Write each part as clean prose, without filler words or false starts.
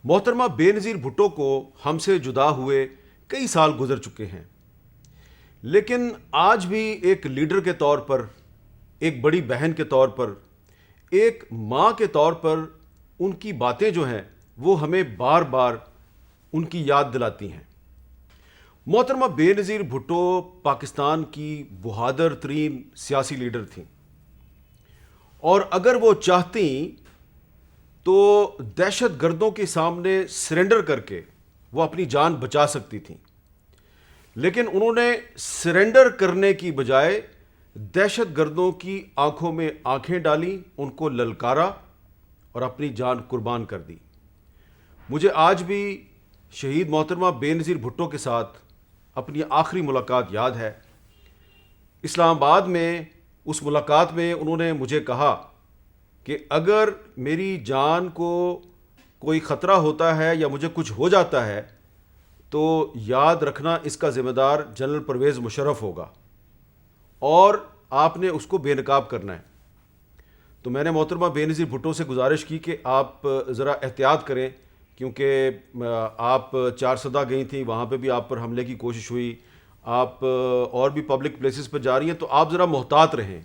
محترمہ بےنظیر بھٹو کو ہم سے جدا ہوئے کئی سال گزر چکے ہیں، لیکن آج بھی ایک لیڈر کے طور پر، ایک بڑی بہن کے طور پر، ایک ماں کے طور پر ان کی باتیں جو ہیں وہ ہمیں بار بار ان کی یاد دلاتی ہیں۔ محترمہ بےنظیر بھٹو پاکستان کی بہادر ترین سیاسی لیڈر تھیں، اور اگر وہ چاہتیں تو دہشت گردوں کے سامنے سرنڈر کر کے وہ اپنی جان بچا سکتی تھیں، لیکن انہوں نے سرنڈر کرنے کی بجائے دہشت گردوں کی آنکھوں میں آنکھیں ڈالیں، ان کو للکارا اور اپنی جان قربان کر دی۔ مجھے آج بھی شہید محترمہ بےنظیر بھٹو کے ساتھ اپنی آخری ملاقات یاد ہے۔ اسلام آباد میں اس ملاقات میں انہوں نے مجھے کہا کہ اگر میری جان کو کوئی خطرہ ہوتا ہے یا مجھے کچھ ہو جاتا ہے تو یاد رکھنا اس کا ذمہ دار جنرل پرویز مشرف ہوگا، اور آپ نے اس کو بے نقاب کرنا ہے۔ تو میں نے محترمہ بےنظیر بھٹو سے گزارش کی کہ آپ ذرا احتیاط کریں، کیونکہ آپ چارسدہ گئی تھیں، وہاں پہ بھی آپ پر حملے کی کوشش ہوئی، آپ اور بھی پبلک پلیسز پر جا رہی ہیں، تو آپ ذرا محتاط رہیں۔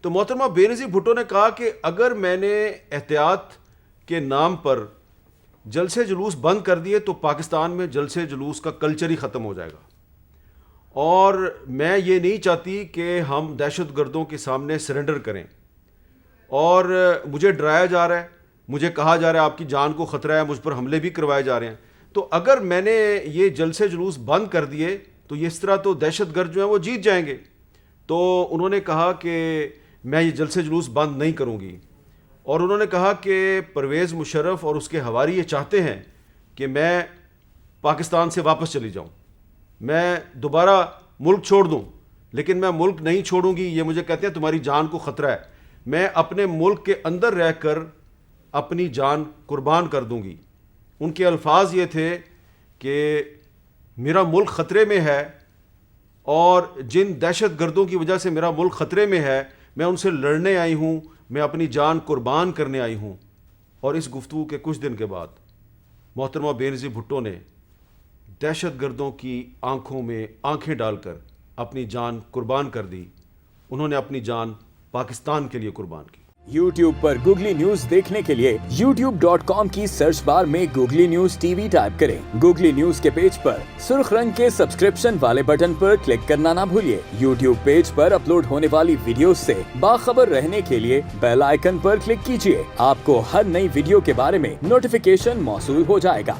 تو محترمہ بےنظیر بھٹو نے کہا کہ اگر میں نے احتیاط کے نام پر جلسے جلوس بند کر دیے تو پاکستان میں جلسے جلوس کا کلچر ہی ختم ہو جائے گا، اور میں یہ نہیں چاہتی کہ ہم دہشت گردوں کے سامنے سرنڈر کریں، اور مجھے ڈرایا جا رہا ہے، مجھے کہا جا رہا ہے آپ کی جان کو خطرہ ہے، مجھ پر حملے بھی کروائے جا رہے ہیں۔ تو اگر میں نے یہ جلسے جلوس بند کر دیے تو اس طرح تو دہشت گرد جو ہیں وہ جیت جائیں گے۔ تو انہوں نے کہا کہ میں یہ جلسے جلوس بند نہیں کروں گی، اور انہوں نے کہا کہ پرویز مشرف اور اس کے حواری یہ چاہتے ہیں کہ میں پاکستان سے واپس چلی جاؤں، میں دوبارہ ملک چھوڑ دوں، لیکن میں ملک نہیں چھوڑوں گی۔ یہ مجھے کہتے ہیں تمہاری جان کو خطرہ ہے، میں اپنے ملک کے اندر رہ کر اپنی جان قربان کر دوں گی۔ ان کے الفاظ یہ تھے کہ میرا ملک خطرے میں ہے، اور جن دہشت گردوں کی وجہ سے میرا ملک خطرے میں ہے میں ان سے لڑنے آئی ہوں، میں اپنی جان قربان کرنے آئی ہوں۔ اور اس گفتگو کے کچھ دن کے بعد محترمہ بےنظیر بھٹو نے دہشت گردوں کی آنکھوں میں آنکھیں ڈال کر اپنی جان قربان کر دی۔ انہوں نے اپنی جان پاکستان کے لیے قربان کی۔ YouTube پر گوگلی نیوز دیکھنے کے لیے youtube.com کی سرچ بار میں googly news T V type کریں۔ گوگلی نیوز کے پیج پر سرخ رنگ کے سبسکرپشن والے بٹن پر کلک کرنا نہ بھولیے۔ YouTube پیج پر اپلوڈ ہونے والی ویڈیوز سے باخبر رہنے کے لیے بیل آئیکن پر کلک کیجیے۔ آپ کو ہر نئی ویڈیو کے بارے میں نوٹیفیکیشن موصول ہو جائے گا۔